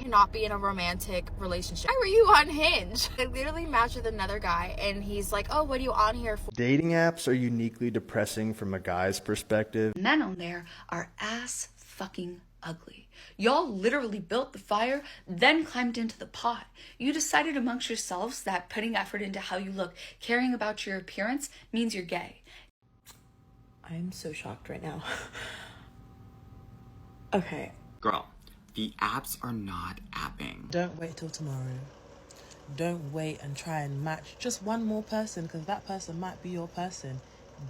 cannot be in a romantic relationship. Why were you on Hinge? I literally matched with another guy and he's like, oh, what are you on here for? Dating apps are uniquely depressing from a guy's perspective. Men on there are ass fucking ugly. Y'all literally built the fire, then climbed into the pot. You decided amongst yourselves that putting effort into how you look, caring about your appearance, means you're gay. I'm so shocked right now. Okay. Girl, the apps are not apping. Don't wait till tomorrow. Don't wait and try and match just one more person, because that person might be your person.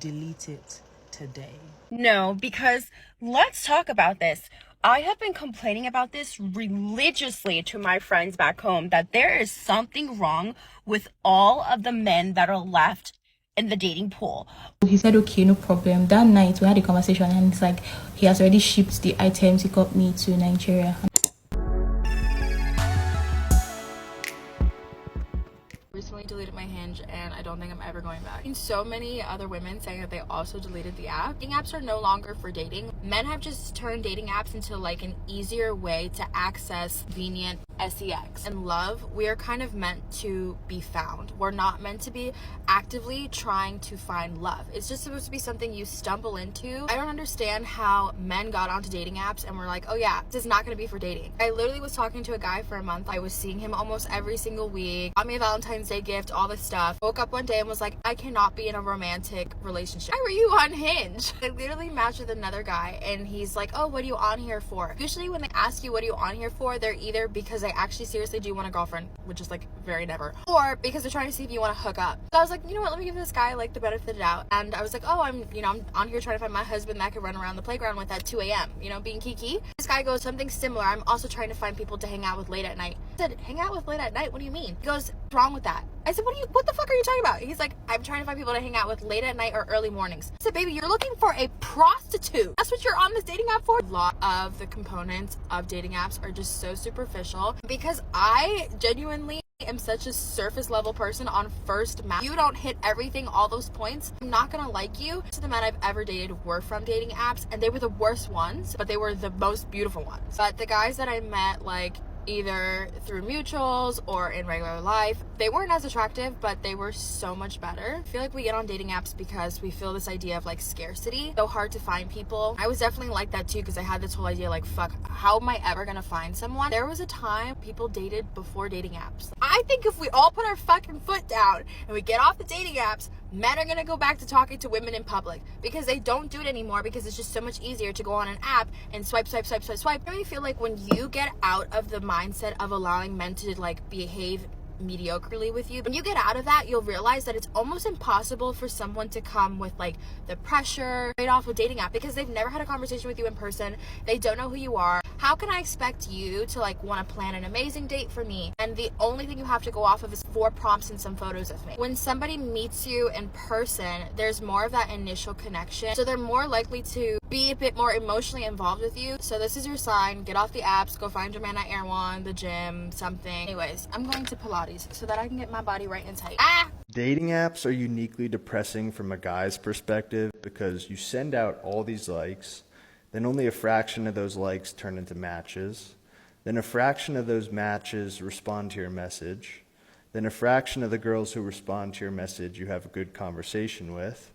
Delete it today. No, because let's talk about this. I have been complaining about this religiously to my friends back home, that there is something wrong with all of the men that are left in the dating pool. He said, okay, no problem. That night we had a conversation and it's like he has already shipped the items he got me to Nigeria. Recently deleted my Hinge and I don't think I'm ever going back. I've seen so many other women saying that they also deleted the app. Dating apps are no longer for dating. Men have just turned dating apps into like an easier way to access convenient sex. In love, we are kind of meant to be found. We're not meant to be actively trying to find love. It's just supposed to be something you stumble into. I don't understand how men got onto dating apps and were like, oh yeah, this is not going to be for dating. I literally was talking to a guy for a month. I was seeing him almost every single week. Got me a Valentine's Day gift, all this stuff. Woke up one day and was like, I cannot be in a romantic relationship. Why were you on Hinge? I literally matched with another guy and he's like, oh, what are you on here for? Usually when they ask you what are you on here for, they're either because they actually seriously do want a girlfriend, which is like very never, or because they're trying to see if you want to hook up. So I was like, you know what, let me give this guy like the benefit of the doubt. And I was like, oh, I'm on here trying to find my husband that I could run around the playground with at 2 a.m. being kiki. This guy goes, something similar. I'm also trying to find people to hang out with late at night. I said, hang out with late at night? What do you mean? He goes, what's wrong with that? I said, what the fuck are you talking about? He's like, I'm trying to find people to hang out with late at night or early mornings. I said, baby, you're looking for a prostitute. That's what you're on this dating app for? A lot of the components of dating apps are just so superficial because I genuinely am such a surface level person on first match. You don't hit everything, all those points, I'm not gonna like you. Most of the men I've ever dated were from dating apps and they were the worst ones, but they were the most beautiful ones. But the guys that I met, like either through mutuals or in regular life, they weren't as attractive, but they were so much better. I feel like we get on dating apps because we feel this idea of like scarcity, so hard to find people. I was definitely like that too because I had this whole idea like, fuck, how am I ever gonna find someone? There was a time people dated before dating apps. I think if we all put our fucking foot down and we get off the dating apps, men are gonna go back to talking to women in public because they don't do it anymore because it's just so much easier to go on an app and swipe. I really feel like when you get out of the mindset of allowing men to like behave mediocrely with you, when you get out of that, you'll realize that it's almost impossible for someone to come with like the pressure right off a dating app because they've never had a conversation with you in person. They don't know who you are. How can I expect you to like want to plan an amazing date for me and the only thing you have to go off of is 4 prompts and some photos of me? When somebody meets you in person, there's more of that initial connection, so they're more likely to be a bit more emotionally involved with you. So this is your sign. Get off the apps, go find your man at Air One, the gym, something. Anyways, I'm going to Pilates so that I can get my body right and tight. Dating apps are uniquely depressing from a guy's perspective because you send out all these likes, then only a fraction of those likes turn into matches, then a fraction of those matches respond to your message, then a fraction of the girls who respond to your message you have a good conversation with,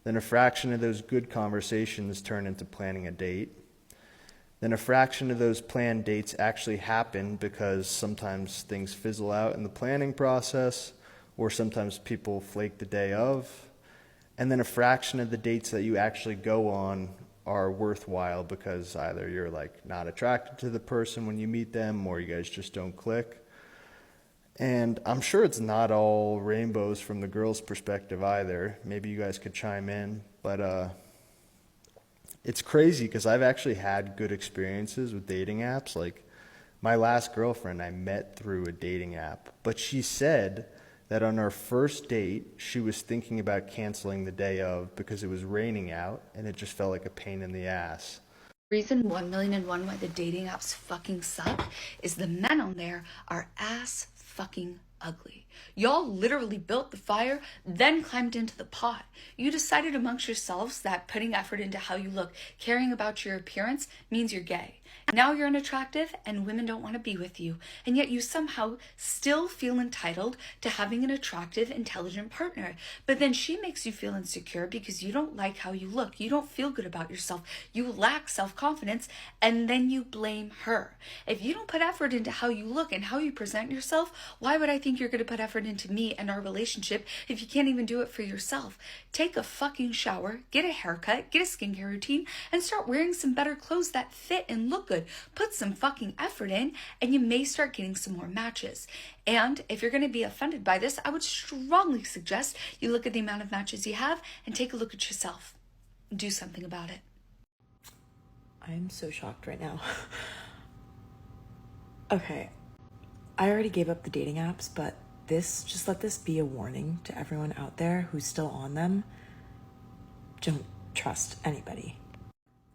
then a fraction of those good conversations turn into planning a date, then a fraction of those planned dates actually happen because sometimes things fizzle out in the planning process, or sometimes people flake the day of, and then a fraction of the dates that you actually go on are worthwhile because either you're like not attracted to the person when you meet them or you guys just don't click. And I'm sure it's not all rainbows from the girl's perspective either. Maybe you guys could chime in, but it's crazy because I've actually had good experiences with dating apps. Like my last girlfriend I met through a dating app, but she said that on our first date, she was thinking about canceling the day of because it was raining out and it just felt like a pain in the ass. Reason 1,000,001 why the dating apps fucking suck is the men on there are ass fucking ugly. Y'all literally built the fire, then climbed into the pot. You decided amongst yourselves that putting effort into how you look, caring about your appearance, means you're gay. Now you're unattractive and women don't want to be with you, and yet you somehow still feel entitled to having an attractive, intelligent partner. But then she makes you feel insecure because you don't like how you look. You don't feel good about yourself. You lack self-confidence, and then you blame her. If you don't put effort into how you look and how you present yourself, why would I think you're going to put effort into me and our relationship if you can't even do it for yourself? Take a fucking shower, get a haircut, get a skincare routine, and start wearing some better clothes that fit and look good. Put some fucking effort in, and you may start getting some more matches. And if you're going to be offended by this, I would strongly suggest you look at the amount of matches you have and take a look at yourself. Do something about it. I'm so shocked right now. Okay, I already gave up the dating apps, but just let this be a warning to everyone out there who's still on them. Don't trust anybody.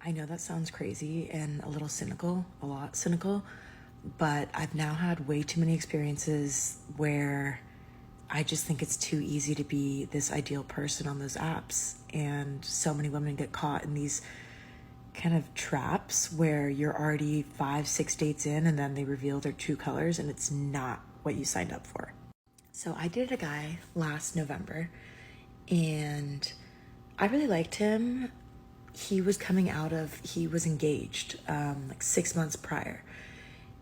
I know that sounds crazy and a little cynical, a lot cynical, but I've now had way too many experiences where I just think it's too easy to be this ideal person on those apps. And so many women get caught in these kind of traps where you're already 5-6 dates in and then they reveal their true colors and it's not what you signed up for. So I dated a guy last November and I really liked him. He was he was engaged like 6 months prior.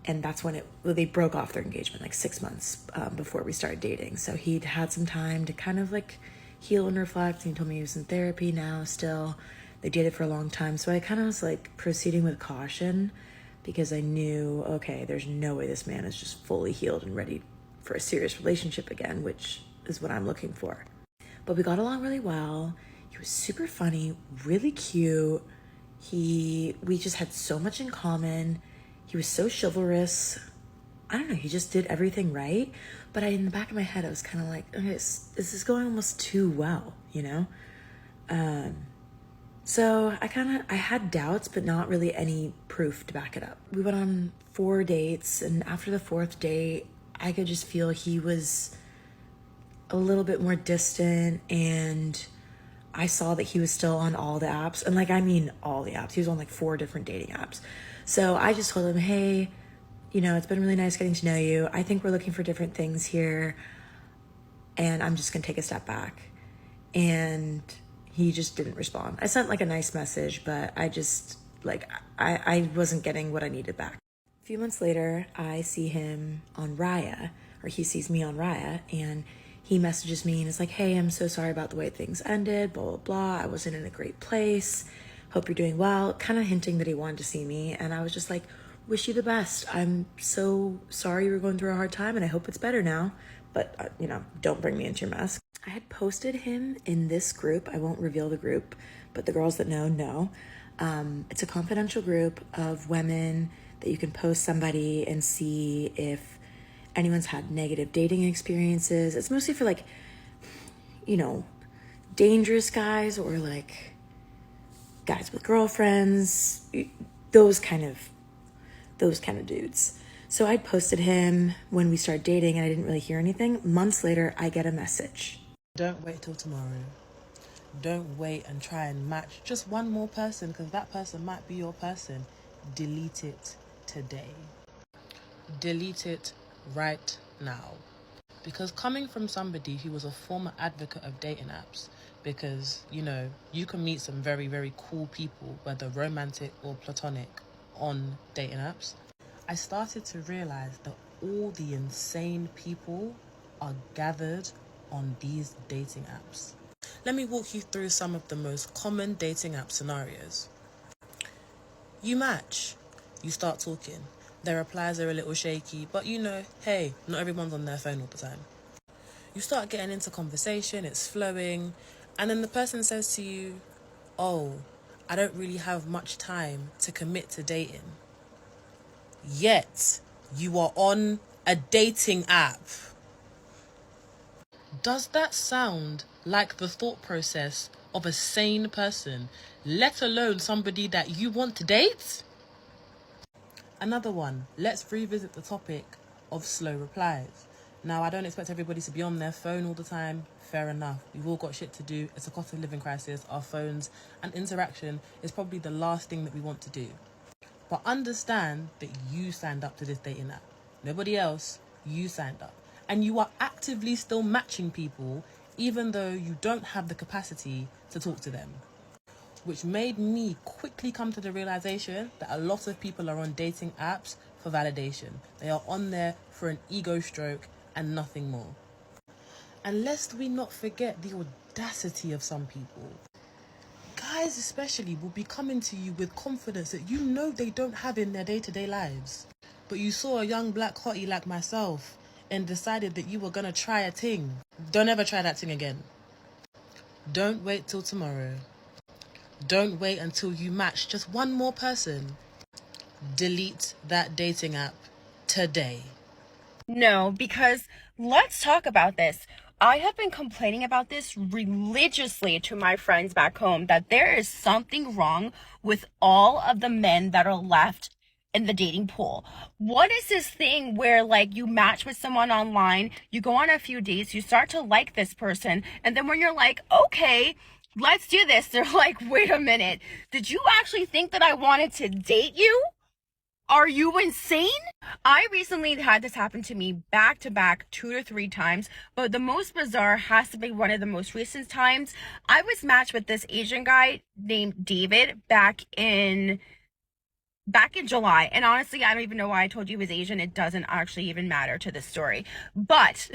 And that's when they broke off their engagement like 6 months before we started dating. So he'd had some time to kind of like heal and reflect. And he told me he was in therapy now still. They dated for a long time. So I kind of was like proceeding with caution because I knew, okay, there's no way this man is just fully healed and ready for a serious relationship again, which is what I'm looking for. But we got along really well. He was super funny, really cute. We just had so much in common. He was so chivalrous. I don't know, he just did everything right. But in the back of my head, I was kind of like, okay, this is going almost too well, you know? So I had doubts, but not really any proof to back it up. We went on 4 dates, and after the 4th date, I could just feel he was a little bit more distant, and I saw that he was still on all the apps. And like, I mean, all the apps. He was on like 4 different dating apps. So I just told him, hey, you know, it's been really nice getting to know you. I think we're looking for different things here. And I'm just going to take a step back. And he just didn't respond. I sent like a nice message, but I just like, I wasn't getting what I needed back. A few months later, I see him on Raya, or he sees me on Raya, and he messages me and is like, hey, I'm so sorry about the way things ended, blah, blah, blah. I wasn't in a great place. Hope you're doing well. Kind of hinting that he wanted to see me. And I was just like, wish you the best. I'm so sorry you were going through a hard time and I hope it's better now. But, you know, don't bring me into your mess. I had posted him in this group. I won't reveal the group, but the girls that know. It's a confidential group of women that you can post somebody and see if anyone's had negative dating experiences. It's mostly for like, you know, dangerous guys or like guys with girlfriends, those kind of dudes. So I posted him when we started dating and I didn't really hear anything. Months later, I get a message. Don't wait till tomorrow. Don't wait and try and match just one more person because that person might be your person. Delete it today. Delete it right now. Because coming from somebody who was a former advocate of dating apps, because, you know, you can meet some very, very cool people, whether romantic or platonic, on dating apps, I started to realize that all the insane people are gathered on these dating apps. Let me walk you through some of the most common dating app scenarios. You match, you start talking. Their replies are a little shaky, but you know, hey, not everyone's on their phone all the time. You start getting into conversation, it's flowing, and then the person says to you, oh, I don't really have much time to commit to dating. Yet, you are on a dating app. Does that sound like the thought process of a sane person, let alone somebody that you want to date? Another one, let's revisit the topic of slow replies. Now, I don't expect everybody to be on their phone all the time. Fair enough. We've all got shit to do. It's a cost of living crisis. Our phones and interaction is probably the last thing that we want to do. But understand that you signed up to this dating app. Nobody else, you signed up. And you are actively still matching people, even though you don't have the capacity to talk to them. Which made me quickly come to the realization that a lot of people are on dating apps for validation. They are on there for an ego stroke and nothing more. And lest we not forget the audacity of some people. Guys especially will be coming to you with confidence that you know they don't have in their day-to-day lives. But you saw a young black hottie like myself and decided that you were going to try a thing. Don't ever try that thing again. Don't wait till tomorrow. Don't wait until you match just one more person. Delete that dating app today. No, because let's talk about this. I have been complaining about this religiously to my friends back home that there is something wrong with all of the men that are left in the dating pool. What is this thing where like you match with someone online, you go on a few dates, you start to like this person, and then when you're like, okay, let's do this, they're like, wait a minute, did you actually think that I wanted to date you? Are you insane? I recently had this happen to me back to back 2 to 3 times, but the most bizarre has to be one of the most recent times. I was matched with this Asian guy named David back in July. And honestly, I don't even know why I told you he was Asian. It doesn't actually even matter to this story. But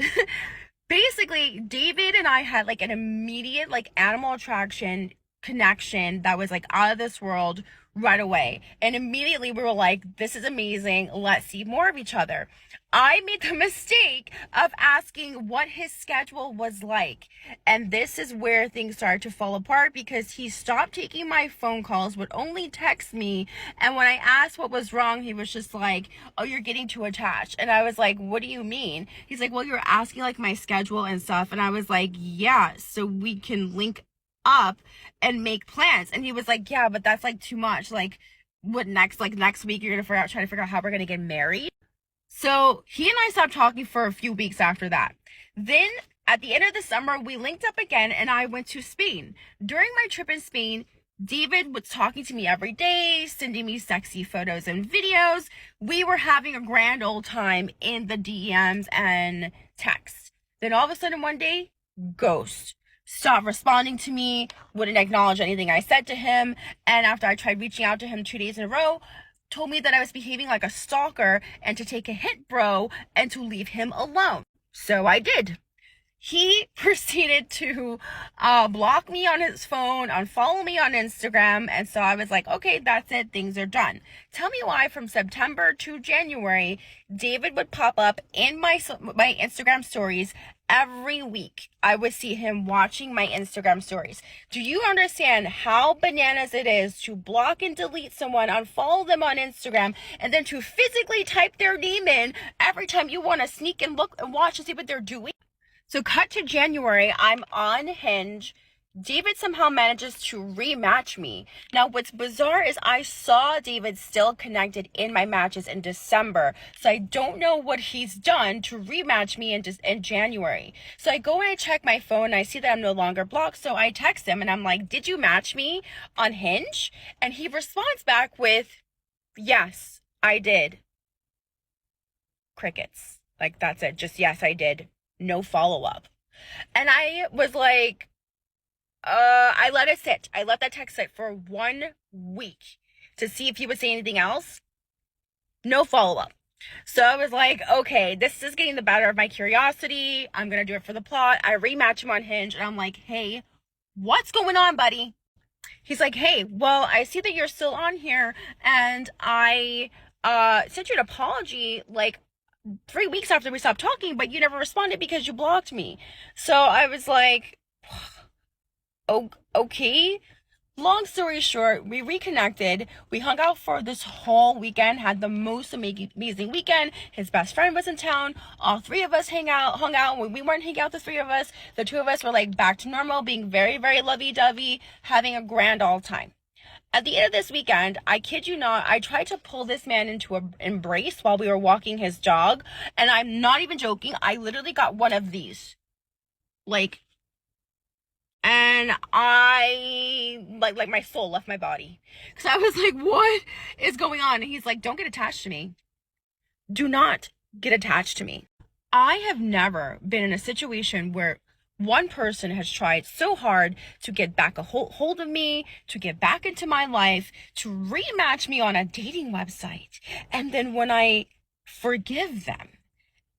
basically, David and I had like an immediate like animal attraction connection that was like out of this world right away. And immediately we were like, this is amazing. Let's see more of each other. I made the mistake of asking what his schedule was like. And this is where things started to fall apart because he stopped taking my phone calls, would only text me. And when I asked what was wrong, he was just like, oh, you're getting too attached. And I was like, what do you mean? He's like, well, you're asking like my schedule and stuff. And I was like, yeah, so we can link up and make plans. And he was like, yeah, but that's like too much. Like, what next? Like next week you're gonna try to figure out how we're gonna get married. So he and I stopped talking for a few weeks after that. Then at the end of the summer, we linked up again and I went to Spain. During my trip in Spain, David was talking to me every day, sending me sexy photos and videos. We were having a grand old time in the DMs and texts. Then all of a sudden one day, ghost. Stopped responding to me, wouldn't acknowledge anything I said to him, and after I tried reaching out to him 2 days in a row, told me that I was behaving like a stalker and to take a hit, bro, and to leave him alone. So I did. He proceeded to block me on his phone, unfollow me on Instagram, and so I was like, okay, that's it, things are done. Tell me why from September to January, David would pop up in my Instagram stories every week. I would see him watching my Instagram stories. Do you understand how bananas it is to block and delete someone, unfollow them on Instagram, and then to physically type their name in every time you want to sneak and look and watch to see what they're doing? So cut to January, I'm on Hinge. David somehow manages to rematch me. Now, what's bizarre is I saw David still connected in my matches in December. So I don't know what he's done to rematch me in January. So I go and I check my phone and I see that I'm no longer blocked. So I text him and I'm like, did you match me on Hinge? And he responds back with, yes, I did. Crickets. Like, that's it. Just, yes, I did. No follow-up. And I was like, I let it sit. I let that text sit for 1 week to see if he would say anything else. No follow-up. So I was like, okay, this is getting the better of my curiosity. I'm going to do it for the plot. I rematch him on Hinge and I'm like, hey, what's going on, buddy? He's like, hey, well, I see that you're still on here and I sent you an apology like 3 weeks after we stopped talking, but you never responded because you blocked me. So I was like, oh, okay. Long story short, we reconnected. We hung out for this whole weekend, had the most amazing weekend. His best friend was in town. All 3 of us hung out. When we weren't hanging out, the 3 of us, the 2 of us were like back to normal, being very, very lovey-dovey, having a grand old time. At the end of this weekend, I kid you not, I tried to pull this man into an embrace while we were walking his dog. And I'm not even joking. I literally got one of these. Like, and I, like my soul left my body. Because I was like, what is going on? And he's like, don't get attached to me. Do not get attached to me. I have never been in a situation where one person has tried so hard to get back a hold of me, to get back into my life, to rematch me on a dating website. And then when I forgive them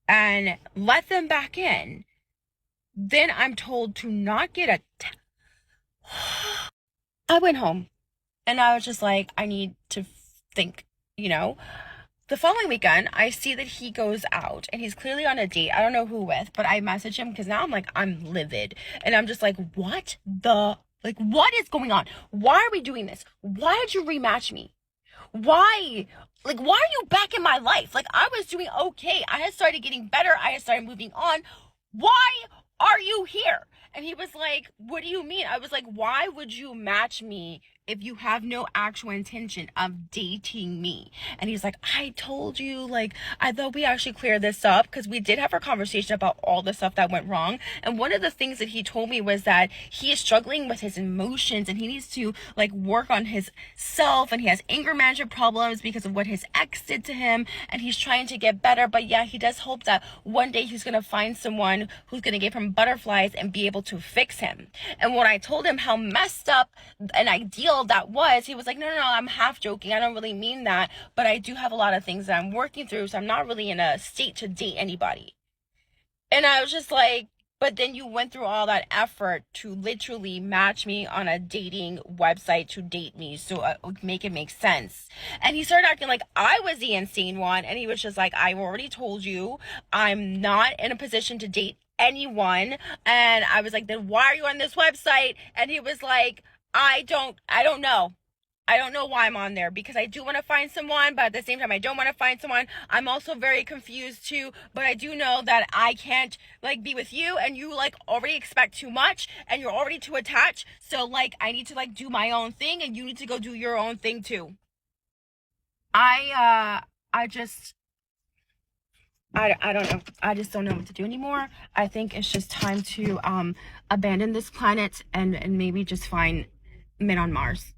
and let them back in, then I'm told to not get attached. I went home and I was just like, I need to think, you know. The following weekend, I see that he goes out and he's clearly on a date. I don't know who with, but I message him because now I'm livid. And I'm just like, what is going on? Why are we doing this? Why did you rematch me? Why? Like, why are you back in my life? Like, I was doing okay. I had started getting better. I had started moving on. Why are you here? And he was like, what do you mean? I was like, why would you match me if you have no actual intention of dating me? And he's like, I told you, like, I thought we actually cleared this up because we did have a conversation about all the stuff that went wrong. And one of the things that he told me was that he is struggling with his emotions and he needs to like work on his self, and he has anger management problems because of what his ex did to him, and he's trying to get better. But yeah, he does hope that one day he's going to find someone who's going to give him butterflies and be able to fix him. And when I told him how messed up an ideal that was, he was like, no, I'm half joking. I don't really mean that, but I do have a lot of things that I'm working through, so I'm not really in a state to date anybody. And I was just like, but then you went through all that effort to literally match me on a dating website to date me, so make it make sense. And he started acting like I was the insane one, and he was just like, I've already told you I'm not in a position to date anyone. And I was like, then why are you on this website? And he was like, I don't know. I don't know why I'm on there, because I do want to find someone, but at the same time, I don't want to find someone. I'm also very confused too, but I do know that I can't like be with you, and you like already expect too much, and you're already too attached. So like, I need to like do my own thing, and you need to go do your own thing too. I don't know. I just don't know what to do anymore. I think it's just time to abandon this planet and maybe just find men on Mars.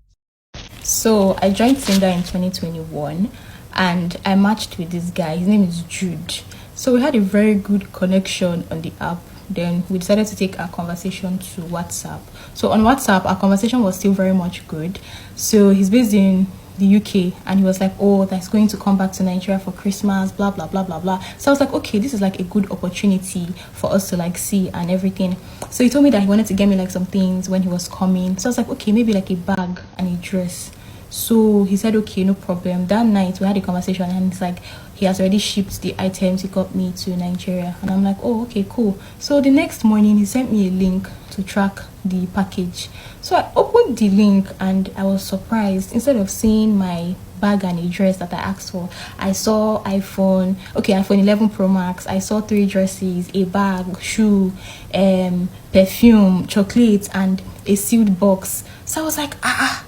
So I joined Tinder in 2021 and I matched with this guy. His name is Jude. So we had a very good connection on the app. Then we decided to take our conversation to WhatsApp. So on WhatsApp, our conversation was still very much good. So he's based in the UK and he was like, oh, that's going to come back to Nigeria for Christmas, blah blah blah blah blah. So I was like, okay, this is like a good opportunity for us to like see and everything. So he told me that he wanted to get me like some things when he was coming. So I was like, okay, maybe like a bag and a dress. So he said, okay, no problem. That night we had a conversation and it's like he has already shipped the items he got me to Nigeria. And I'm like, oh, okay, cool. So the next morning he sent me a link to track the package. So I opened the link and I was surprised. Instead of seeing my bag and a dress that I asked for, I saw iPhone 11 Pro Max. I saw 3 dresses, a bag, shoe, perfume, chocolates, and a sealed box. So I was like, I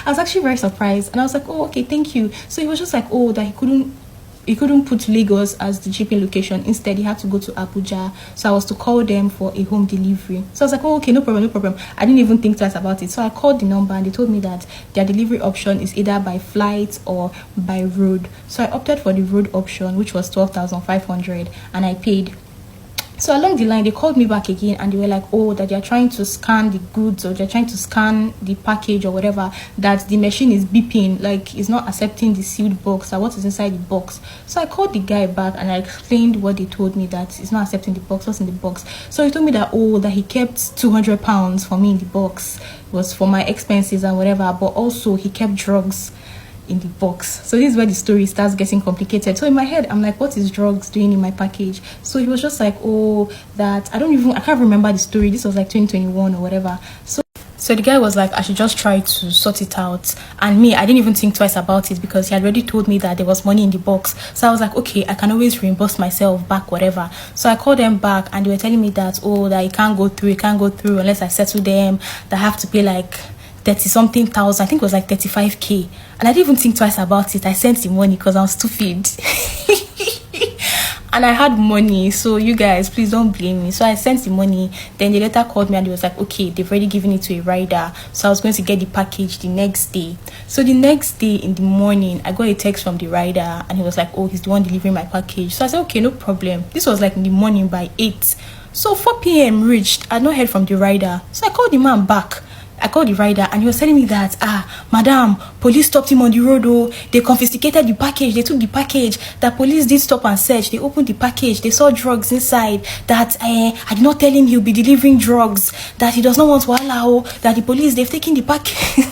was actually very surprised, and I was like, oh, okay, thank you. So he was just like, oh, that he couldn't put Lagos as the shipping location. Instead, he had to go to Abuja. So I was to call them for a home delivery. So I was like, oh, okay, no problem. I didn't even think twice about it. So I called the number and they told me that their delivery option is either by flight or by road. So I opted for the road option, which was 12,500, and I paid. So along the line, they called me back again and they were like, oh, that they're trying to scan the goods, or they're trying to scan the package or whatever, that the machine is beeping, like it's not accepting the sealed box or what is inside the box. So I called the guy back and I explained what they told me, that it's not accepting the box, what's in the box. So he told me that, oh, that he kept 200 pounds for me in the box. It was for my expenses and whatever, but also he kept drugs in the box. So this is where the story starts getting complicated. So in my head, I'm like, what is drugs doing in my package? So he was just like, oh, that I can't remember the story. This was like 2021 or whatever. So the guy was like, I should just try to sort it out. And me, I didn't even think twice about it because he had already told me that there was money in the box. So I was like, okay, I can always reimburse myself back, whatever. So I called them back and they were telling me that, oh, that it can't go through unless I settle them, that I have to pay like 30 something thousand. I think it was like 35K. And I didn't even think twice about it. I sent the money because I was stupid. And I had money, so you guys, please don't blame me. So I sent the money. Then they later called me and they was like, okay, they've already given it to a rider. So I was going to get the package the next day. So the next day in the morning, I got a text from the rider and he was like, oh, he's the one delivering my package. So I said, okay, no problem. This was like in the morning by 8. So 4 p.m. reached. I had not heard from the rider. So I called the man back. I called the rider and he was telling me that, madam, police stopped him on the road. Oh, they confiscated the package. They took the package. The police did stop and search. They opened the package. They saw drugs inside. That I did not tell him he'll be delivering drugs. That he does not want to allow. That the police, they've taken the package.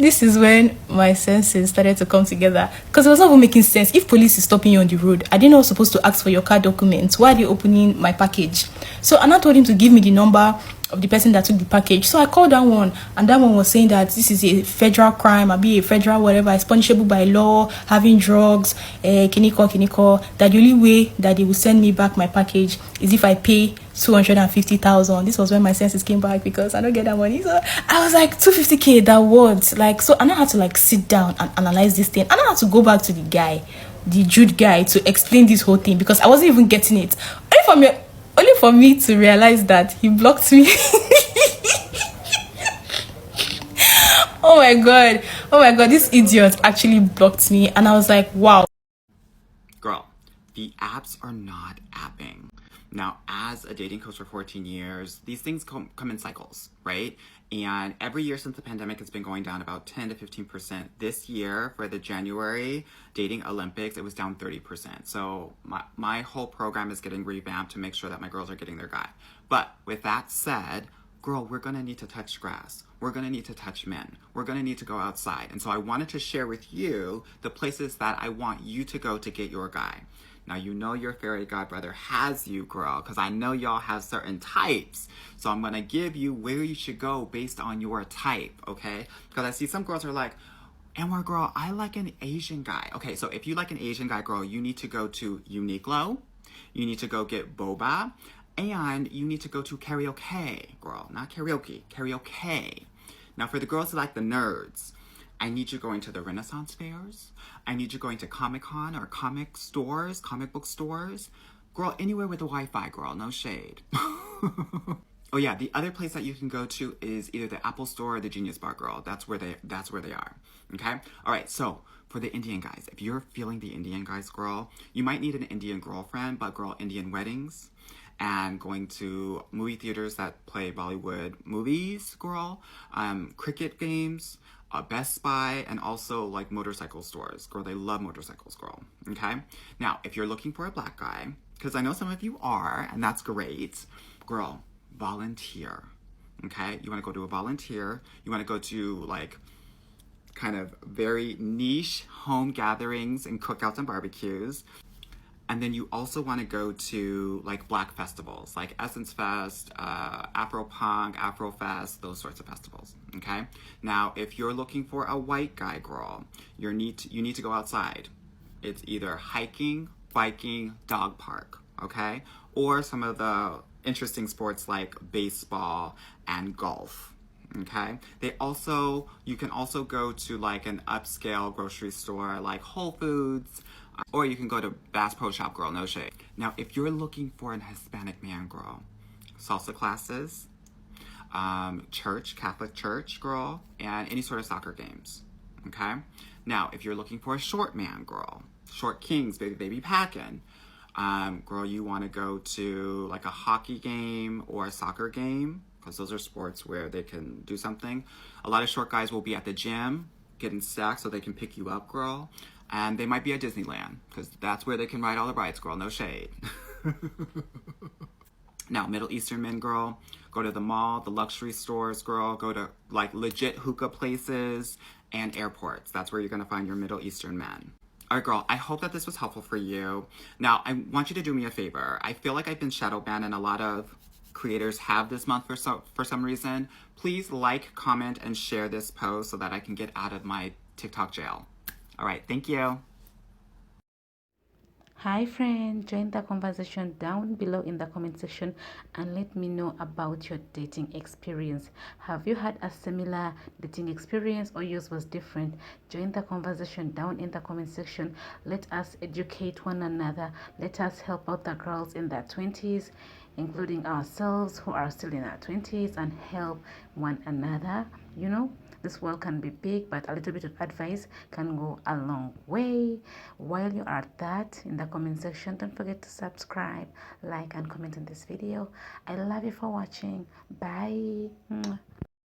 This is when my senses started to come together, because it was not even making sense. If police is stopping you on the road, are they not supposed to ask for your car documents? Why are they opening my package? So Anna told him to give me the number of the person that took the package. So I called that one, and that one was saying that this is a federal crime, a federal whatever, it's punishable by law, having drugs, kiniko, that the only way that they will send me back my package is if I pay 250,000. This was when my senses came back, because I don't get that money. So I was like, 250K, that words. Like, so Anna had to like sit down and analyze this thing. Anna had to go back to the guy, the Jude guy, to explain this whole thing, because I wasn't even getting it. Only for me to realize that he blocked me. Oh my god, this idiot actually blocked me. And I was like, wow. Girl, the apps are not apping. Now, as a dating coach for 14 years, these things come in cycles, right? And every year since the pandemic, it's been going down about 10 to 15%. This year, for the January dating Olympics, it was down 30%. So my whole program is getting revamped to make sure that my girls are getting their guy. But with that said, girl, we're going to need to touch grass. We're going to need to touch men. We're going to need to go outside. And so I wanted to share with you the places that I want you to go to get your guy. Now, you know your fairy godbrother has you, girl, because I know y'all have certain types. So I'm going to give you where you should go based on your type, okay? Because I see some girls are like, Anwar, girl, I like an Asian guy. Okay, so if you like an Asian guy, girl, you need to go to Uniqlo. You need to go get boba. And you need to go to karaoke, girl. Not karaoke, karaoke. Now, for the girls who like the nerds, I need you going to the Renaissance fairs. I need you going to Comic-Con or comic book stores. Girl, anywhere with the Wi-Fi, girl, no shade. Oh yeah, the other place that you can go to is either the Apple Store or the Genius Bar, girl. That's where they are, okay? All right, so for the Indian guys, if you're feeling the Indian guys, girl, you might need an Indian girlfriend, but girl, Indian weddings and going to movie theaters that play Bollywood movies, girl, cricket games, Best Buy, and also like motorcycle stores. Girl, they love motorcycles, girl, okay? Now, if you're looking for a black guy, because I know some of you are, and that's great, girl, volunteer, okay? You want to go to a volunteer. You want to go to like kind of very niche home gatherings and cookouts and barbecues. And then you also want to go to like black festivals, like Essence Fest, Afro Punk, Afro Fest, those sorts of festivals, okay? Now, if you're looking for a white guy, girl, you need to go outside. It's either hiking, biking, dog park, okay? Or some of the interesting sports like baseball and golf, okay? You can also go to like an upscale grocery store like Whole Foods, or you can go to Bass Pro Shop, girl, no shade. Now, if you're looking for an Hispanic man, girl, salsa classes, church, Catholic church, girl, and any sort of soccer games, okay? Now, if you're looking for a short man, girl, short kings, baby packing, girl, you want to go to like a hockey game or a soccer game, because those are sports where they can do something. A lot of short guys will be at the gym getting stacked so they can pick you up, girl. And they might be at Disneyland, because that's where they can ride all the rides, girl, no shade. Now, Middle Eastern men, girl, go to the mall, the luxury stores, girl, go to like legit hookah places and airports. That's where you're going to find your Middle Eastern men. All right, girl, I hope that this was helpful for you. Now, I want you to do me a favor. I feel like I've been shadow banned, and a lot of creators have this month for some reason. Please like, comment, and share this post so that I can get out of my TikTok jail. All right, thank you. Hi friend, join the conversation down below in the comment section and let me know about your dating experience. Have you had a similar dating experience or yours was different? Join the conversation down in the comment section. Let us educate one another. Let us help out the girls in their 20s, including ourselves who are still in our 20s, and help one another. You know, this world can be big, but a little bit of advice can go a long way. While you are at that, in the comment section, don't forget to subscribe, like, and comment on this video. I love you for watching. Bye.